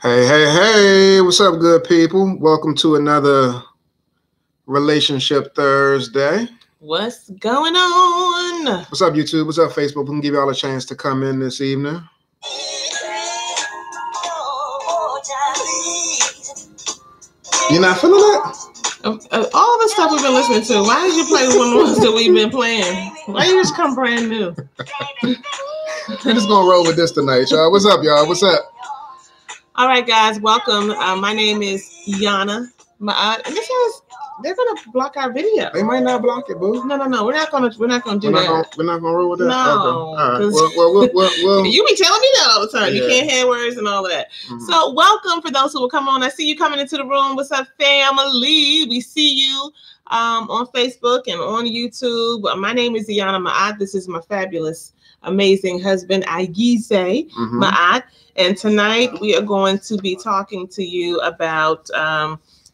Hey, hey, hey, what's up, good people? Welcome to another Relationship Thursday. What's going on? What's up, YouTube? What's up, Facebook? We can give y'all a chance to come in this evening. You're not feeling that? All the stuff we've been listening to, why did you play one of the ones that we've been playing? Why you just come brand new? We're just gonna roll with this tonight, y'all. What's up, y'all? What's up? All right, guys, welcome. My name is Yana Ma'at, and they're gonna block our video. They might not block it, boo. No, we're not gonna do that. We're not gonna roll with that. No, okay. All right. Well, you be telling me that all the time. Yeah. You can't have words and all of that. Mm-hmm. So, welcome for those who will come on. I see you coming into the room. What's up, family? We see you on Facebook and on YouTube. My name is Yana Ma'at. This is my fabulous, amazing husband, Aigize Ma'at. And tonight we are going to be talking to you about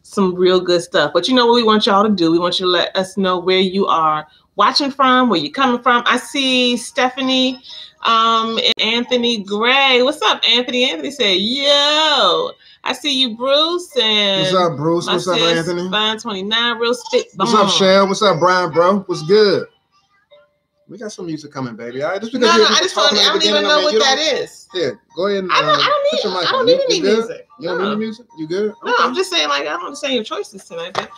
some real good stuff. But you know what we want y'all to do? We want you to let us know where you are watching from, where you're coming from. I see Stephanie and Anthony Gray. What's up, Anthony? Anthony said, yo. I see you, Bruce. And what's up, Bruce? What's up, Anthony? Fine 29, real spit. What's up, Shell? What's up, Brian, bro? What's good? We got some music coming, baby. All right, just because I don't even know what that is. Yeah, go ahead and I don't need any music. You don't need any music? You good? No, I'm just saying, like, I don't understand your choices tonight, but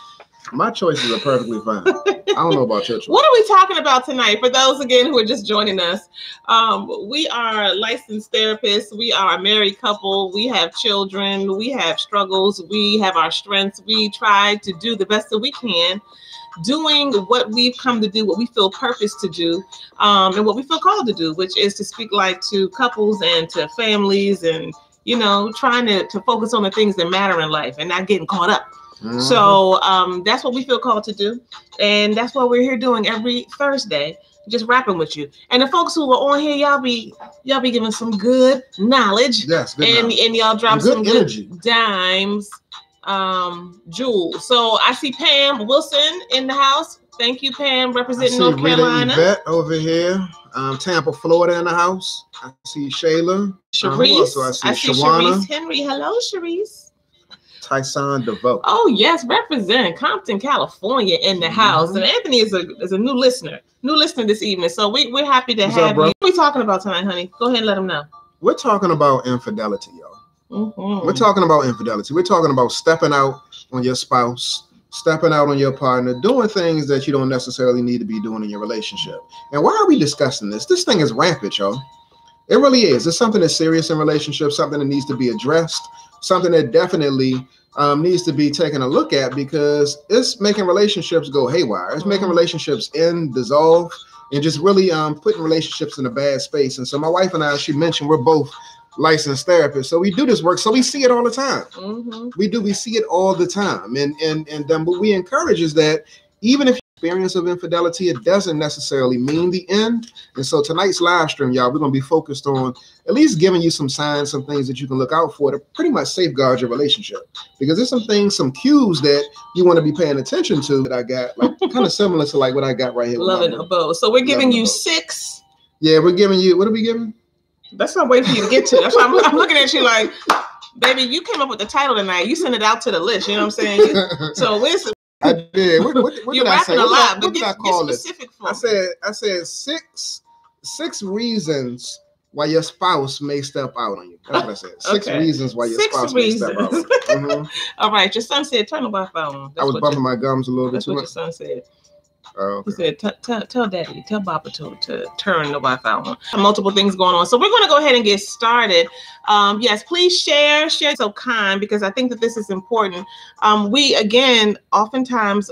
my choices are perfectly fine. I don't know about your choices. What are we talking about tonight? For those, again, who are just joining us, we are licensed therapists. We are a married couple. We have children. We have struggles. We have our strengths. We try to do the best that we can, doing what we've come to do, what we feel purpose to do, and what we feel called to do, which is to speak life to couples and to families and, you know, trying to focus on the things that matter in life and not getting caught up. Mm-hmm. So that's what we feel called to do. And that's what we're here doing every Thursday, just rapping with you. And the folks who are on here, y'all be giving some good knowledge. Yes, good knowledge. And y'all drop good some energy. Good dimes. Jules. So I see Pam Wilson in the house. Thank you, Pam, representing North Carolina. Yvette over here. Tampa, Florida in the house. I see Shayla. Sharice. I see Shawana. Sharice Henry. Hello, Sharice. Tyson DeVoe. Oh, yes, representing Compton, California in the house. And Anthony is a new listener this evening. So we're happy to have you. What are we talking about tonight, honey? Go ahead and let them know. We're talking about infidelity, y'all. Mm-hmm. We're talking about infidelity. We're talking about stepping out on your spouse, stepping out on your partner, doing things that you don't necessarily need to be doing in your relationship. And why are we discussing this? This thing is rampant, y'all. It really is. It's something that's serious in relationships, something that needs to be addressed, something that definitely needs to be taken a look at because it's making relationships go haywire. It's making relationships end, dissolve, and just really putting relationships in a bad space. And so my wife and I, she mentioned, we're both licensed therapists, so we do this work, so we see it all the time. Mm-hmm. We see it all the time, and what we encourage is that even if you experience of infidelity, it doesn't necessarily mean the end. And so tonight's live stream, y'all, we're going to be focused on at least giving you some signs, some things that you can look out for to pretty much safeguard your relationship, because there's some things, some cues that you want to be paying attention to that I got, like kind of similar to like what I got right here. Loving a bow. So we're giving you 6. Yeah, we're giving you, what are we giving? That's not waiting for you to get to. That's why I'm looking at you like, baby, you came up with the title tonight. You sent it out to the list. You know what I'm saying? So I did. What you're did I say? A lot, what did I call it? I said six reasons why your spouse may step out on you. That's what I said. 6 reasons why your spouse may step out on you. Mm-hmm. All right. Your son said, turn the Wi-Fi on. I was bumping my gums a little bit too much. That's what your son said. Oh, okay. He said, tell Daddy, tell Papa to turn the Wi-Fi on. Multiple things going on. So we're going to go ahead and get started. Yes, please share so kind, because I think that this is important. We, again, oftentimes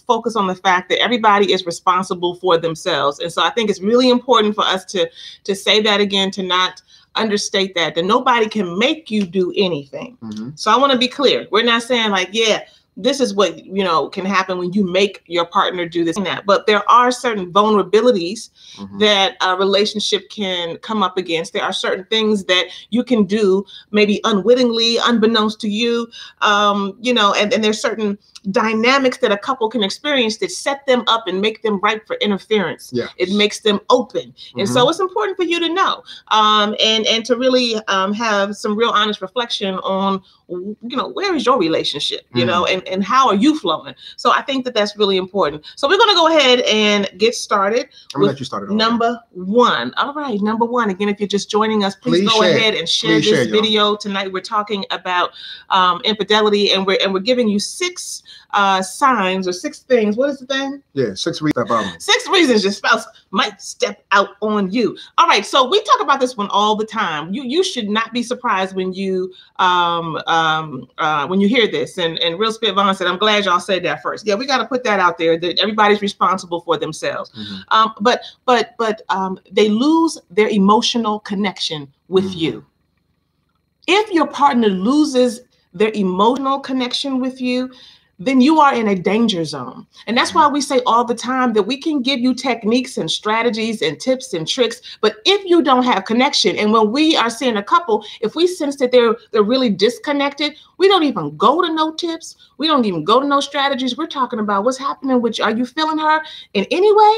focus on the fact that everybody is responsible for themselves. And so I think it's really important for us to say that again, to not understate that nobody can make you do anything. Mm-hmm. So I want to be clear. We're not saying like, yeah, this is what, can happen when you make your partner do this and that. But there are certain vulnerabilities that a relationship can come up against. There are certain things that you can do, maybe unwittingly, unbeknownst to you, and there's certain dynamics that a couple can experience that set them up and make them ripe for interference. Yeah. It makes them open. And so it's important for you to know, and to really have some real honest reflection on, where is your relationship, and how are you flowing? So I think that that's really important. So we're going to go ahead and get started. I'm going to let you start it. Number one. All right. Number one. Again, if you're just joining us, please go ahead and share this video. Tonight, we're talking about infidelity, and we're giving you 6 signs or 6 things. What is the thing? Yeah, 6 reasons. 6 reasons your spouse might step out on you. All right. So we talk about this one all the time. You should not be surprised when you hear this. And Real Spit Vaughn said, I'm glad y'all said that first. Yeah, we got to put that out there, that everybody's responsible for themselves. But they lose their emotional connection with you. If your partner loses their emotional connection with you, then you are in a danger zone. And that's why we say all the time that we can give you techniques and strategies and tips and tricks, but if you don't have connection, and when we are seeing a couple, if we sense that they're really disconnected, we don't even go to no tips. We don't even go to no strategies. We're talking about what's happening with you. Are you feeling her in any way?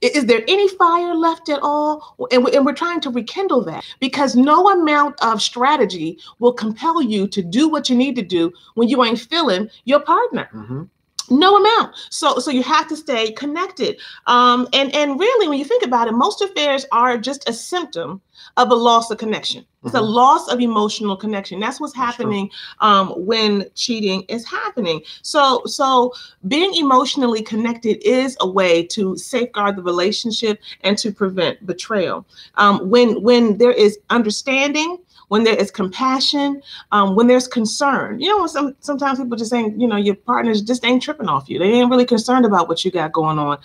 Is there any fire left at all? And we're trying to rekindle that, because no amount of strategy will compel you to do what you need to do when you ain't feeling your partner. No amount. So you have to stay connected. And really, when you think about it, most affairs are just a symptom of a loss of connection. It's a loss of emotional connection. That's what's happening when cheating is happening. So being emotionally connected is a way to safeguard the relationship and to prevent betrayal. When there is understanding, when there is compassion, when there's concern. Sometimes people just saying, your partners just ain't tripping off you. They ain't really concerned about what you got going on,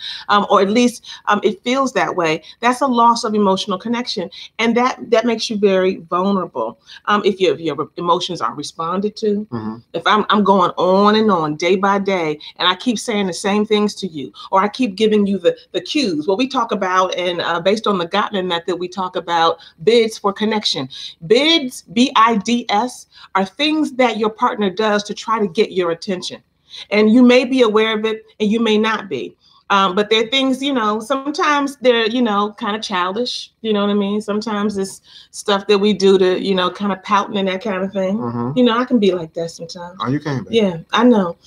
or at least it feels that way. That's a loss of emotional connection, and that makes you very vulnerable. If your emotions aren't responded to, if I'm going on and on day by day, and I keep saying the same things to you, or I keep giving you the cues. What we talk about, and based on the Gottman method, we talk about bids for connection. Bids, BIDS, are things that your partner does to try to get your attention. And you may be aware of it and you may not be. But they're things, sometimes they're, kind of childish. You know what I mean? Sometimes it's stuff that we do to, kind of pouting and that kind of thing. I can be like that sometimes. Oh, you can be. Yeah, I know.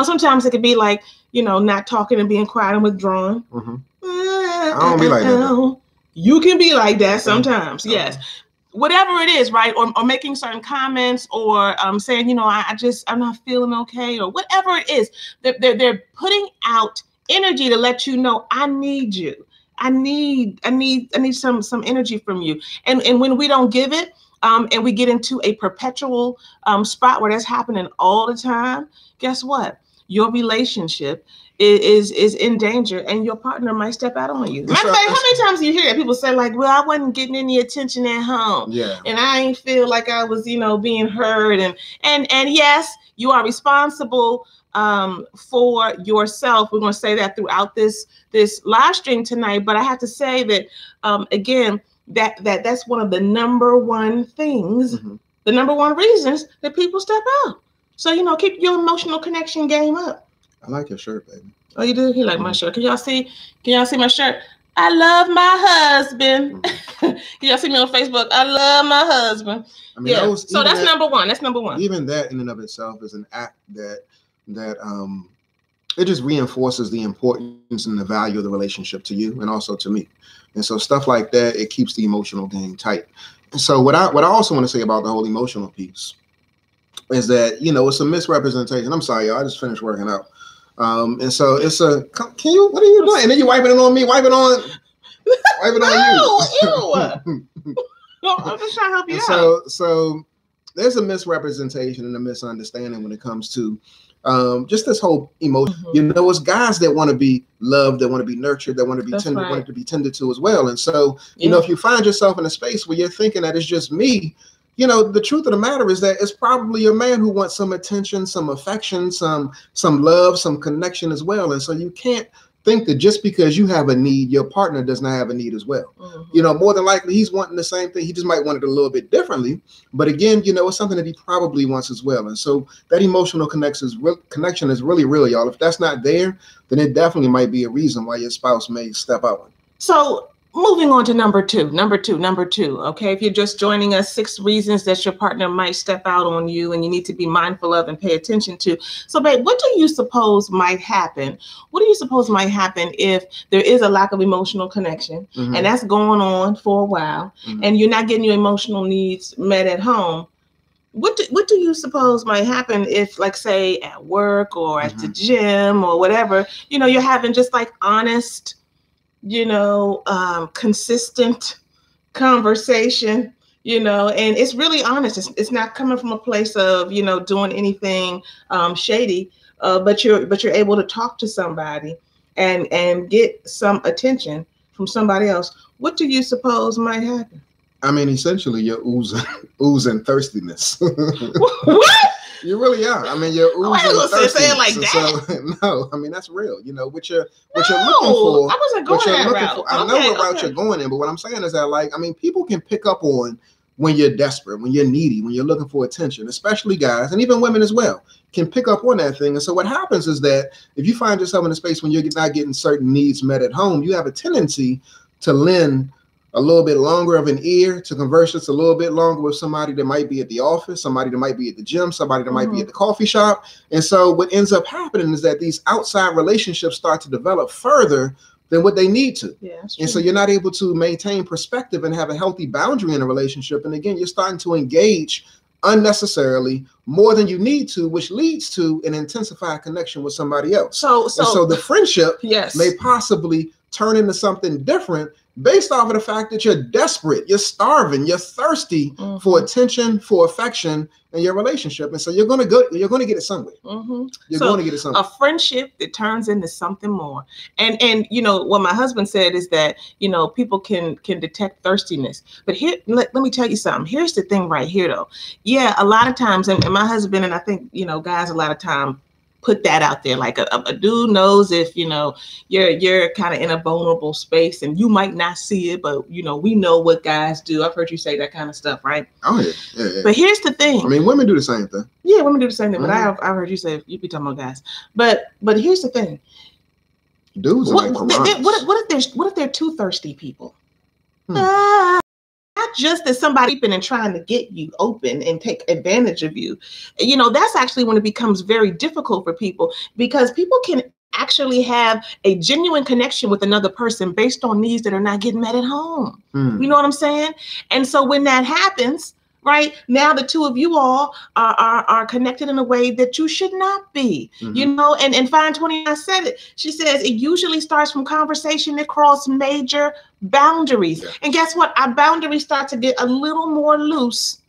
Sometimes it could be like, not talking and being quiet and withdrawn. I don't be like that. You can be like that sometimes. Yes. Whatever it is, right? Or making certain comments, or saying, I'm not feeling okay, or whatever it is. They're putting out energy to let you know, I need you. I need some energy from you. And when we don't give it, and we get into a perpetual spot where that's happening all the time, guess what? Your relationship is in danger, and your partner might step out on you. Matter of fact, how many times do you hear that people say, like, well, I wasn't getting any attention at home, and I ain't feel like I was, being heard, and yes, you are responsible for yourself. We're going to say that throughout this live stream tonight, but I have to say that again, that's one of the number one things, the number one reasons that people step out. So keep your emotional connection game up. I like your shirt, baby. Oh, you do? You like my shirt? Can y'all see my shirt? I love my husband. Can y'all see me on Facebook? I love my husband. I mean, yeah. So that's number one. That's number one. Even that in and of itself is an act that it just reinforces the importance and the value of the relationship to you and also to me. And so stuff like that, it keeps the emotional game tight. And so what I also want to say about the whole emotional piece is that, it's a misrepresentation. I'm sorry, y'all. I just finished working out. And so it's what are you doing? And then you wiping it on me, wiping on you. I'm just trying to help you out. So there's a misrepresentation and a misunderstanding when it comes to just this whole emotion. It's guys that want to be loved, that want to be nurtured, that want to be tended, want to be tended to as well. And so, if you find yourself in a space where you're thinking that it's just me, you know, the truth of the matter is that it's probably a man who wants some attention, some affection, some love, some connection as well. And so you can't think that just because you have a need, your partner does not have a need as well. You know, more than likely he's wanting the same thing. He just might want it a little bit differently. But again, you know, it's something that he probably wants as well. And so that emotional connection is really real, y'all. If that's not there, then it definitely might be a reason why your spouse may step out. So moving on to number two. Okay, if you're just joining us, 6 reasons that your partner might step out on you and you need to be mindful of and pay attention to. So, babe, what do you suppose might happen? What do you suppose might happen if there is a lack of emotional connection and that's going on for a while and you're not getting your emotional needs met at home? What do you suppose might happen if, like, say, at work or at the gym or whatever, you know, you're having just like honest, you know, consistent conversation, you know, and it's really honest. It's not coming from a place of, you know, doing anything shady, but you're able to talk to somebody and get some attention from somebody else. What do you suppose might happen? I mean, essentially, you're oozing thirstiness. What? You really are. I mean, you're oozing thirstiness. Say it like that. So, no, I mean, that's real. You know, what you're looking for. I wasn't going that route. I know what route you're going in, but what I'm saying is that, like, I mean, people can pick up on when you're desperate, when you're needy, when you're looking for attention, especially guys and even women as well, can pick up on that thing. And so what happens is that if you find yourself in a space when you're not getting certain needs met at home, you have a tendency to lend a little bit longer of an ear, to converse just a little bit longer with somebody that might be at the office, somebody that might be at the gym, somebody that might be at the coffee shop. And so what ends up happening is that these outside relationships start to develop further than what they need to. Yeah, and so you're not able to maintain perspective and have a healthy boundary in a relationship. And again, you're starting to engage unnecessarily more than you need to, which leads to an intensified connection with somebody else. So the friendship may possibly turn into something different based off of the fact that you're desperate, you're starving, you're thirsty for attention, for affection in your relationship. And so you're going to get it somewhere. You're going to get it somewhere. A friendship that turns into something more. And you know, what my husband said is that, you know, people can detect thirstiness. But here, let me tell you something. Here's the thing right here, though. Yeah, a lot of times, and my husband, and I think, you know, guys a lot of time put that out there. Like a dude knows if, you know, you're kind of in a vulnerable space and you might not see it, but, you know, we know what guys do. I've heard you say that kind of stuff, right? Oh, yeah. But here's the thing. I mean, women do the same thing. Yeah, women do the same thing. But I've heard you say, you be talking about guys. But here's the thing. Dudes are what if they're two thirsty people? Not just that somebody been and trying to get you open and take advantage of you. You know, that's actually when it becomes very difficult for people, because people can actually have a genuine connection with another person based on needs that are not getting met at home. You know what I'm saying? And so when that happens, right now, the two of you all are connected in a way that you should not be, you know, and Fine 29 said it. She says it usually starts from conversation that cross major boundaries. Yeah. And guess what? Our boundaries start to get a little more loose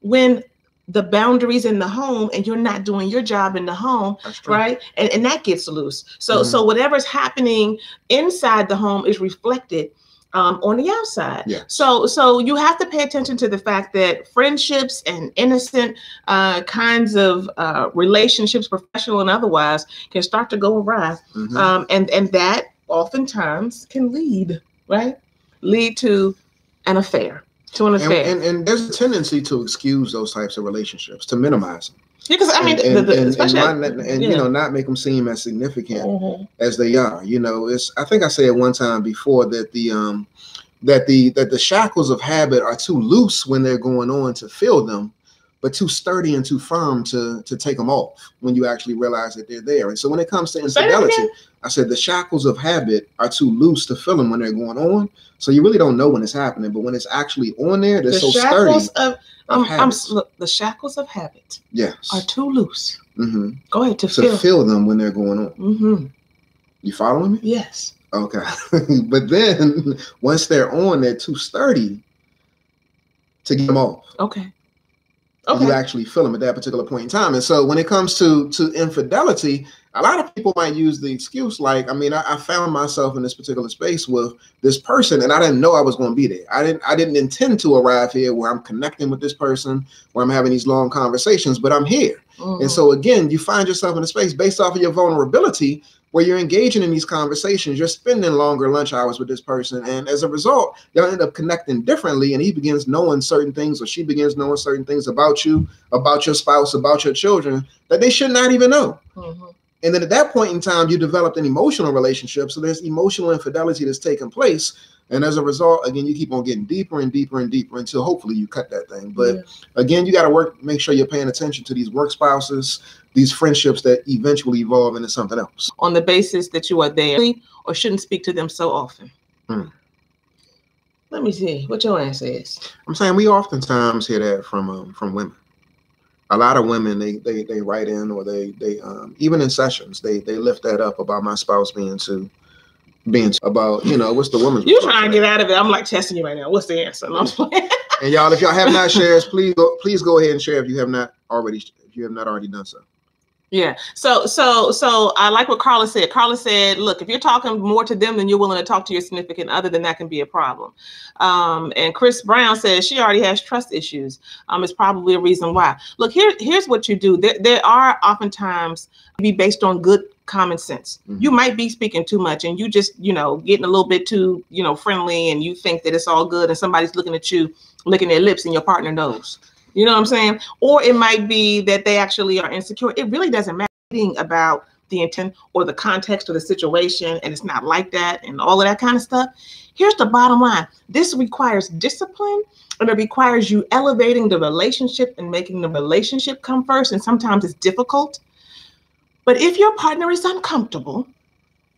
when the boundaries in the home and you're not doing your job in the home, right? And that gets loose. So so whatever's happening inside the home is reflected on the outside. Yeah. So you have to pay attention to the fact that friendships and innocent kinds of relationships, professional and otherwise, can start to go awry. And that oftentimes can lead to an affair. And there's a tendency to excuse those types of relationships, to minimize them. Yeah, because I mean, you know, not make them seem as significant as they are. You know, I think I said one time before that the shackles of habit are too loose when they're going on to feel them, but too sturdy and too firm to take them off when you actually realize that they're there. And so when it comes to infidelity, I said the shackles of habit are too loose to feel them when they're going on. So you really don't know when it's happening, but when it's actually on there, they're so sturdy. The shackles of habit, yes, are too loose. Go ahead to feel them when they're going on. You following me? Yes. Okay, but then once they're on, they're too sturdy to get them off. Okay. You actually feel them at that particular point in time. And so when it comes to infidelity, A lot of people might use the excuse like, I mean, I found myself in this particular space with this person and I didn't know I was going to be there. I didn't intend to arrive here where I'm connecting with this person, where I'm having these long conversations, but I'm here. Mm-hmm. And so again, you find yourself in a space based off of your vulnerability where you're engaging in these conversations, you're spending longer lunch hours with this person. And as a result, you'll end up connecting differently. And he begins knowing certain things, or she begins knowing certain things about you, about your spouse, about your children that they should not even know. Mm-hmm. And then at that point in time, you developed an emotional relationship. So there's emotional infidelity that's taking place. And as a result, again, you keep on getting deeper and deeper and deeper until hopefully you cut that thing. But again, you got to make sure you're paying attention to these work spouses, these friendships that eventually evolve into something else. On the basis that you are there or shouldn't speak to them so often. Let me see what your answer is. I'm saying we oftentimes hear that from women. A lot of women, they write in, or they even in sessions, they lift that up about my spouse being about, you know, what's the woman's you trying to get out of it. I'm like testing you right now. What's the answer? I'm playing. And y'all, if y'all have not shared, please go ahead and share if you have not already done so. Yeah. So I like what Carla said. Carla said, look, if you're talking more to them than you're willing to talk to your significant other, then that can be a problem. And Chris Brown says she already has trust issues. It's probably a reason why. Look, here's what you do. There are oftentimes be based on good common sense. Mm-hmm. You might be speaking too much and you just, you know, getting a little bit too, you know, friendly, and you think that it's all good and somebody's looking at you, licking their lips, and your partner knows. You know what I'm saying? Or it might be that they actually are insecure. It really doesn't matter about the intent or the context or the situation, and it's not like that and all of that kind of stuff. Here's the bottom line. This requires discipline, and it requires you elevating the relationship and making the relationship come first. And sometimes it's difficult. But if your partner is uncomfortable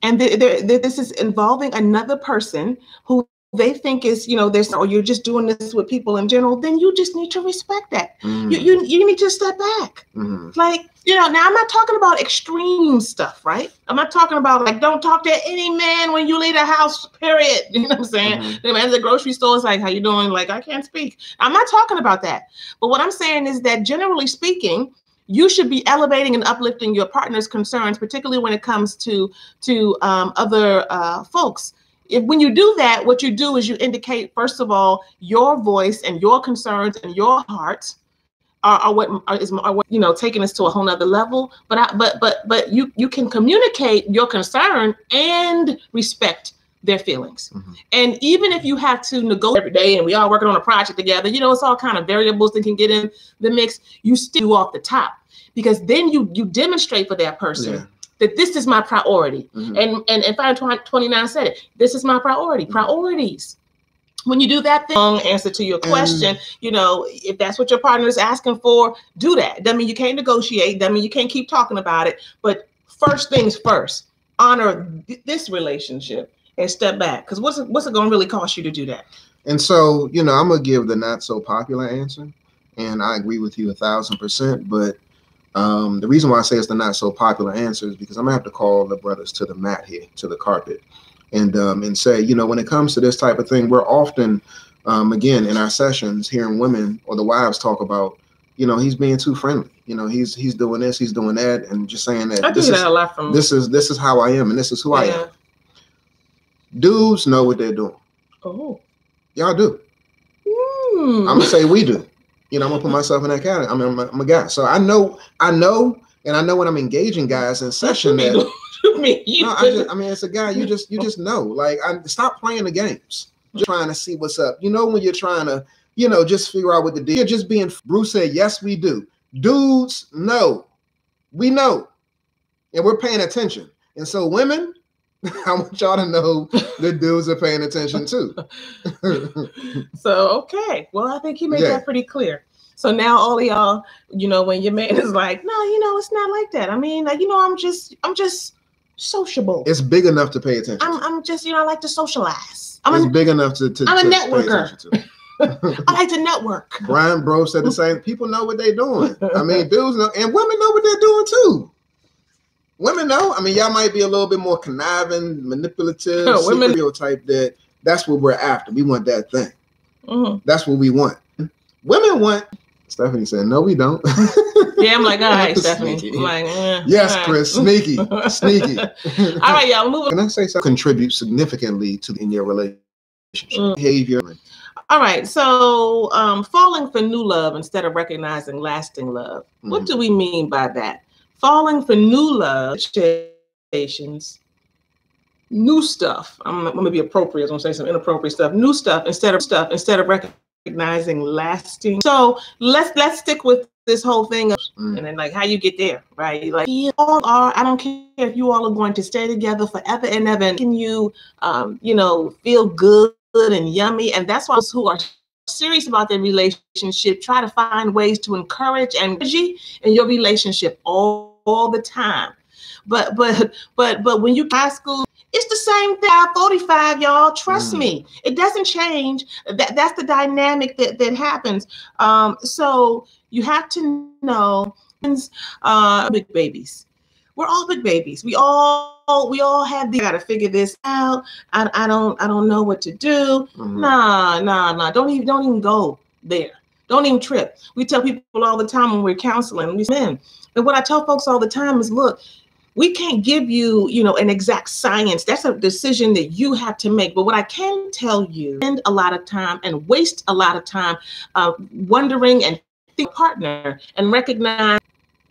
and this is involving another person who they think is, you know, or you're just doing this with people in general, then you just need to respect that. Mm-hmm. You need to step back. Mm-hmm. Like, you know, now I'm not talking about extreme stuff, right? I'm not talking about like, don't talk to any man when you leave the house, period. You know what I'm saying? Mm-hmm. The man at the grocery store is like, how you doing? Like, I can't speak. I'm not talking about that. But what I'm saying is that generally speaking, you should be elevating and uplifting your partner's concerns, particularly when it comes to other folks. When you do that, what you do is you indicate, first of all, your voice and your concerns and your heart are what you know, taking us to a whole nother level. But you can communicate your concern and respect their feelings. Mm-hmm. And even if you have to negotiate every day, and we all working on a project together, you know, it's all kind of variables that can get in the mix. You still do off the top, because then you demonstrate for that person. Yeah. That this is my priority. Mm-hmm. And Fire 29 said it. This is my priority. Mm-hmm. Priorities. When you do that thing, long answer to your question, you know, if that's what your partner is asking for, do that. Doesn't mean you can't negotiate. Doesn't mean you can't keep talking about it. But first things first, honor this relationship and step back. Because what's it going to really cost you to do that? And so, you know, I'm going to give the not so popular answer. And I agree with you 1,000%. But the reason why I say it's the not so popular answer is because I'm gonna have to call the brothers to the mat here, to the carpet, and say, you know, when it comes to this type of thing, we're often, again, in our sessions, hearing women or the wives talk about, you know, he's being too friendly. You know, he's doing this, he's doing that, and just saying that this is how I am, and this is who I am. Dudes know what they're doing. Oh, y'all do. I'm gonna say we do. You know, I'm gonna put myself in that category. I'm a guy, so I know, and I know when I'm engaging guys in session that. It's a guy. You just know. Like, stop playing the games. Just trying to see what's up. You know, when you're trying to, you know, just figure out what the deal. You're just being. Bruce said, "Yes, we do." Dudes know, we know, and we're paying attention. And so, women, I want y'all to know the dudes are paying attention too. So, okay. Well, I think he made that pretty clear. So now all of y'all, you know, when your man is like, no, you know, it's not like that. I mean, like, you know, I'm just sociable. It's big enough to pay attention. I'm just, you know, I like to socialize. It's big enough to I'm a networker. I like to network. Brian Bro said the same. People know what they're doing. I mean, dudes know, and women know what they're doing too. Women know. I mean, y'all might be a little bit more conniving, manipulative, stereotype. That's what we're after. We want that thing. Mm-hmm. That's what we want. Women want Stephanie said, no, we don't. Yeah, I'm like, all right, Stephanie. I'm like, yes, right. Chris, sneaky. All right, y'all, moving. Can I say something? Contribute significantly to in your relationship behavior. All right, so falling for new love instead of recognizing lasting love. What do we mean by that? Falling for new love, new stuff. I'm going to be appropriate. I'm going to say some inappropriate stuff. New stuff instead of recognizing lasting. So let's stick with this whole thing of, and then like how you get there, right? Like you all are. I don't care if you all are going to stay together forever and ever. And can you, feel good and yummy? And that's why those who are serious about their relationship try to find ways to encourage and energy in your relationship all the time. But when you high school, it's the same thing. 45, y'all. Trust me, it doesn't change. That's the dynamic that happens. So you have to know, big babies. We're all big babies. We all have the. Gotta figure this out. I don't know what to do. Nah. Don't even go there. Don't even trip. We tell people all the time when we're counseling. And what I tell folks all the time is, look, we can't give you, an exact science. That's a decision that you have to make. But what I can tell you, spend a lot of time and waste a lot of time wondering and think partner and recognize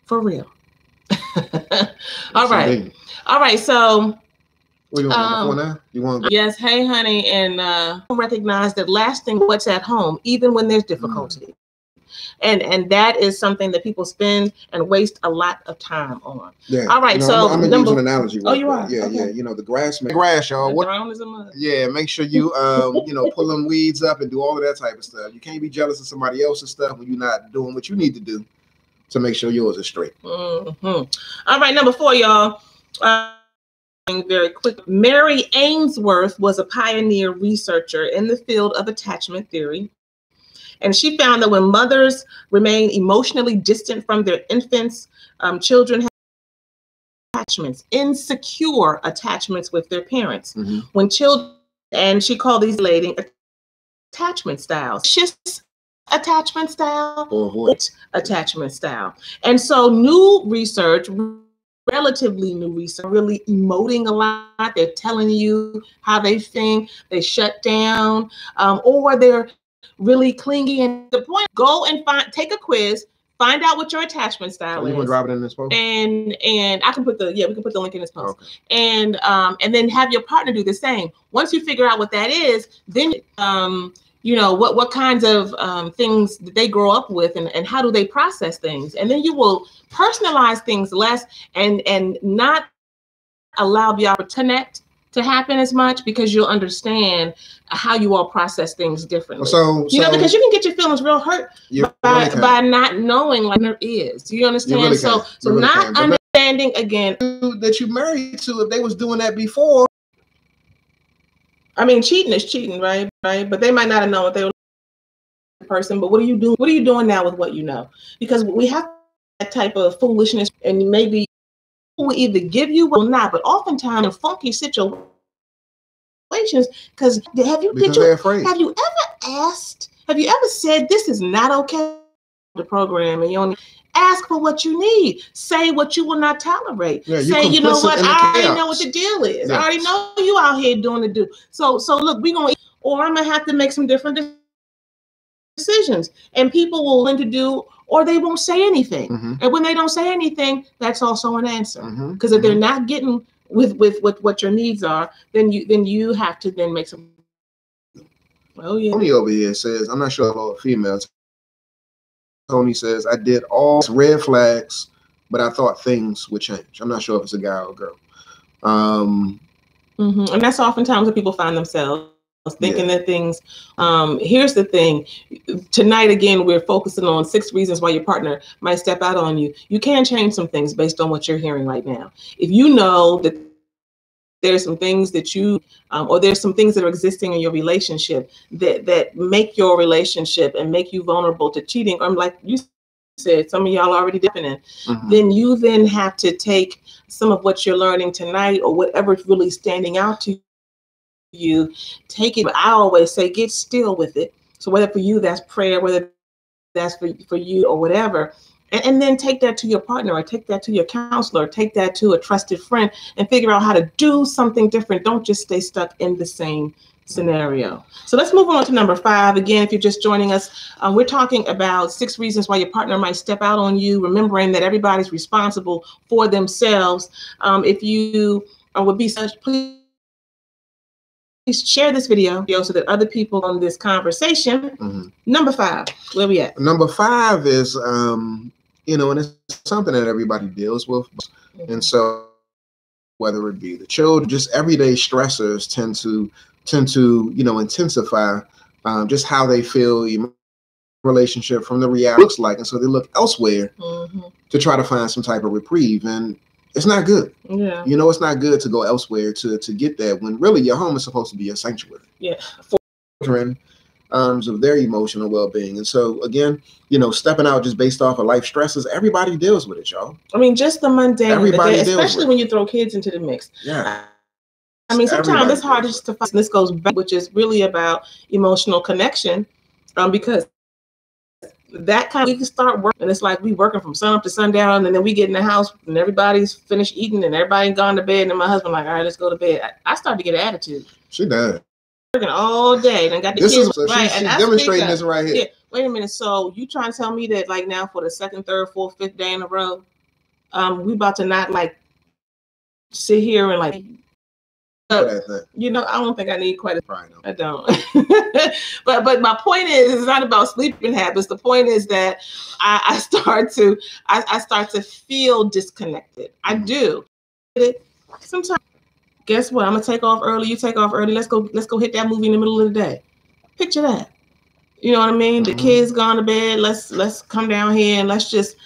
for real. All right. All right. So what do you want now? You want? Yes. Hey, honey. And recognize that lasting what's at home, even when there's difficulty. And that is something that people spend and waste a lot of time on. Yeah. All right. So I'm gonna use an analogy. Oh, you are? Yeah, okay. Yeah. The grass, y'all. Yeah. Make sure you, pull them weeds up and do all of that type of stuff. You can't be jealous of somebody else's stuff when you're not doing what you need to do to make sure yours is straight. All right. Number 4, y'all. Very quick. Mary Ainsworth was a pioneer researcher in the field of attachment theory. And she found that when mothers remain emotionally distant from their infants, children have attachments, insecure attachments with their parents. When children, and she called these attachment styles, shifts attachment style, or attachment style. And so relatively new research, really emoting a lot. They're telling you how they think, they shut down, or they're really clingy. And the point, go and take a quiz, find out what your attachment style is. You want to drop it in this post? And I can we can put the link in this post. Okay. And then have your partner do the same. Once you figure out what that is, then what kinds of things did they grow up with, and how do they process things, and then you will personalize things less and not allow the opportunity to connect to happen as much, because you'll understand how you all process things differently. So because you can get your feelings real hurt by not knowing like there is. Do you understand? Understanding again that you married to, if they was doing that before. I mean, cheating is cheating, right? But they might not have known what they were person. But what are you doing? What are you doing now with what you know? Because we have that type of foolishness, and maybe will either give you or not, but oftentimes in funky situations, because have you ever said this is not okay, the program, and you only ask for what you need, say what you will not tolerate, say, you know what, I already know what the deal is. I already know you out here doing the do. So look, we're gonna, or I'm gonna have to make some different decisions, and people will learn to do, or they won't say anything. And when they don't say anything, that's also an answer. Because if they're not getting with what your needs are, then you have to then make some. Oh yeah. Tony over here says, I'm not sure all females. Tony says, I did all red flags, but I thought things would change. I'm not sure if it's a guy or a girl. And that's oftentimes what people find themselves thinking that things. Here's the thing. Tonight, again, we're focusing on 6 reasons why your partner might step out on you. You can change some things based on what you're hearing right now. If you know that there's some things that you, or there's some things that are existing in your relationship that make your relationship and make you vulnerable to cheating, or like you said, some of y'all already dipping in, then you then have to take some of what you're learning tonight, or whatever's really standing out to you, take it. I always say, get still with it. So whether for you that's prayer, whether that's for you or whatever. And then take that to your partner, or take that to your counselor, or take that to a trusted friend, and figure out how to do something different. Don't just stay stuck in the same scenario. So let's move on to number 5. Again, if you're just joining us, we're talking about 6 reasons why your partner might step out on you, remembering that everybody's responsible for themselves. If you would be such, please share this video so that other people on this conversation. Number 5, where we at? Number 5 is, you know, and it's something that everybody deals with. And so whether it be the children, just everyday stressors tend to, you know, intensify just how they feel relationship from the reality looks like. And so they look elsewhere to try to find some type of reprieve. And it's not good. Yeah. You know, it's not good to go elsewhere to get that, when really your home is supposed to be a sanctuary. Yeah. For children, of their emotional well-being. And so again, you know, stepping out just based off of life stresses, everybody deals with it, y'all. I mean, just the mundane, Everybody especially when you throw kids into the mix. Yeah. I mean, sometimes it's hard just to find. This goes back, which is really about emotional connection, because that kind of, we can start working, and it's like we working from sun up to sundown, and then we get in the house and everybody's finished eating and everybody gone to bed, and my husband like, all right, let's go to bed. I start to get an attitude. She does. Working all day, and got the this kids is, so right. she's demonstrating this right here. Yeah, wait a minute. So you trying to tell me that like now for the 2nd, 3rd, 4th, 5th day in a row, we about to not like sit here and like. You know, I don't think I need quite a. I don't. but my point is, it's not about sleeping habits. The point is that I start to feel disconnected. I do. Sometimes, guess what? I'm gonna take off early. You take off early. Let's go hit that movie in the middle of the day. Picture that. You know what I mean? The kids gone to bed. Let's come down here and let's just.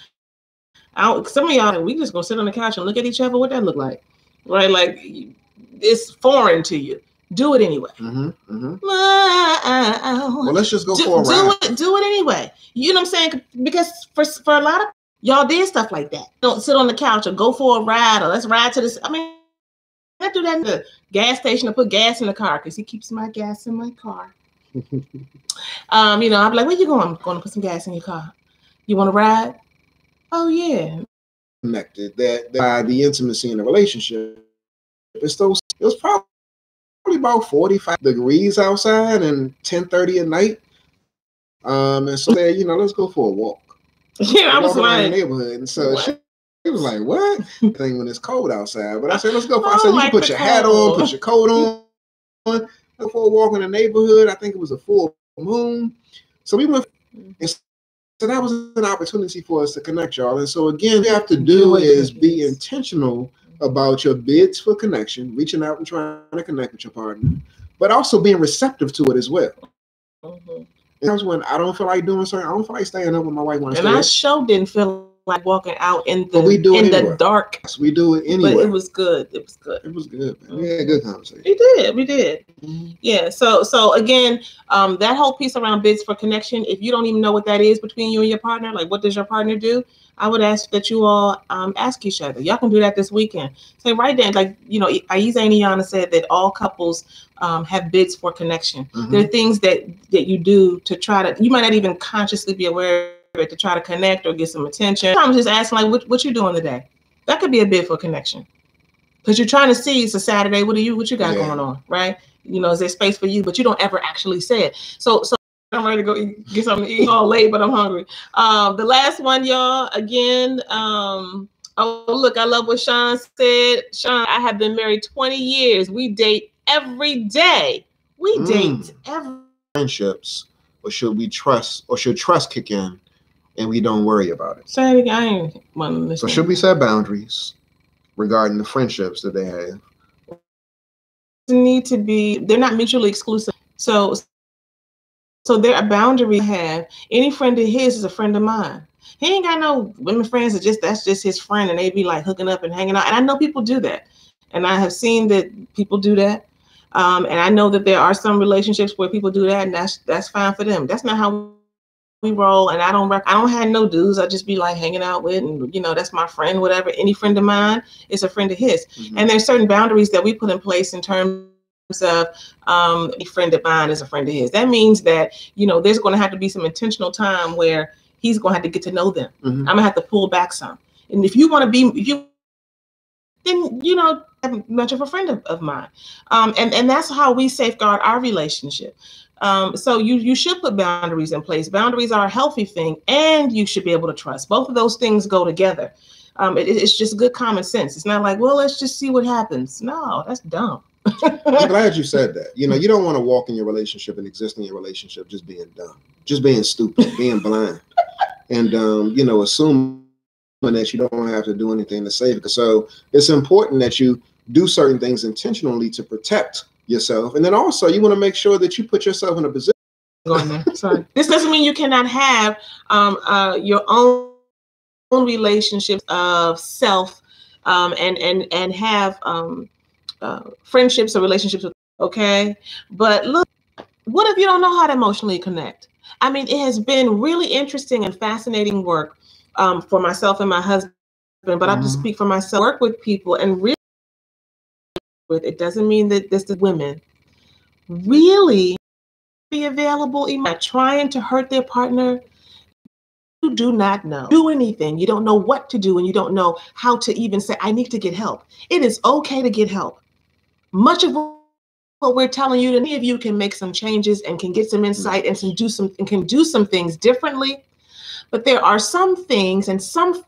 Some of y'all, we just gonna sit on the couch and look at each other. What that look like, right? Like. It's foreign to you. Do it anyway. Well, let's just go for a ride. Do it anyway. You know what I'm saying? Because for a lot of y'all did stuff like that. Don't sit on the couch or go for a ride or let's ride to this. I mean, I do that in the gas station or put gas in the car because he keeps my gas in my car. You know, I'm like, where you going? I'm going to put some gas in your car. You want to ride? Oh yeah. Connected that by the intimacy in the relationship. It was probably about 45 degrees outside and 10:30 at night. And so you know, let's go for a walk. Yeah, I was like, in the neighborhood, and so she was like, "What?" Thing when it's cold outside, but I said, "Let's go." I said, "You can put your hat on, put your coat on, go for a walk in the neighborhood." I think it was a full moon, so we went. And so that was an opportunity for us to connect, y'all. And so again, what you have to do is be intentional about your bids for connection, reaching out and trying to connect with your partner, but also being receptive to it as well. That's when I don't feel like doing something. I don't feel like staying up with my wife. And I sure didn't feel like walking out in the dark. Yes, we do it anyway. But it was good. It was good. It was good, man. We had a good conversation. We did. Yeah. So again, that whole piece around bids for connection, if you don't even know what that is between you and your partner, like what does your partner do? I would ask that you all ask each other. Y'all can do that this weekend. Say right then, like, you know, Aiza and Iana said that all couples have bids for connection. There are things that you do to try to, you might not even consciously be aware of it, to try to connect or get some attention. I'm just asking, like, what you doing today? That could be a bid for connection. Because you're trying to see, it's a Saturday, what you got going on, right? You know, is there space for you? But you don't ever actually say it. So I'm ready to go get something to eat. All late, but I'm hungry. The last one, y'all, again, oh, look, I love what Sean said. Sean, I have been married 20 years. We date every day. We date every friendships, or should trust kick in and we don't worry about it? Say it again. I ain't want to listen. So should we set boundaries regarding the friendships that they have? Need to be, they're not mutually exclusive. So there are boundaries. Have any friend of his is a friend of mine. He ain't got no women friends. That's just his friend, and they be like hooking up and hanging out. And I know people do that, and I have seen that people do that. And I know that there are some relationships where people do that, and that's fine for them. That's not how we roll. And I don't have no dudes. I just be like hanging out with, and you know, that's my friend. Whatever. Any friend of mine is a friend of his. And there's certain boundaries that we put in place in terms of a friend of mine is a friend of his. That means that, there's going to have to be some intentional time where he's going to have to get to know them. I'm going to have to pull back some. And if you want to be, then, much of a friend of mine. And that's how we safeguard our relationship. So you should put boundaries in place. Boundaries are a healthy thing, and you should be able to trust. Both of those things go together. It's just good common sense. It's not like, well, let's just see what happens. No, that's dumb. I'm glad you said that. You don't want to walk in your relationship and exist in your relationship just being dumb, just being stupid, being blind, and assuming that you don't have to do anything to save it. So it's important that you do certain things intentionally to protect yourself, and then also you want to make sure that you put yourself in a position. Sorry. This doesn't mean you cannot have your own relationships of self, and have friendships or relationships with, okay? But look, what if you don't know how to emotionally connect? I mean, it has been really interesting and fascinating work for myself and my husband, but I'll just speak for myself. Work with people and really, it doesn't mean that this is women, really be available, trying to hurt their partner. You do not know. Do anything. You don't know what to do, and you don't know how to even say, I need to get help. It is okay to get help. Much of what we're telling you, many of you can make some changes and can get some insight and can do some things differently. But there are some things and some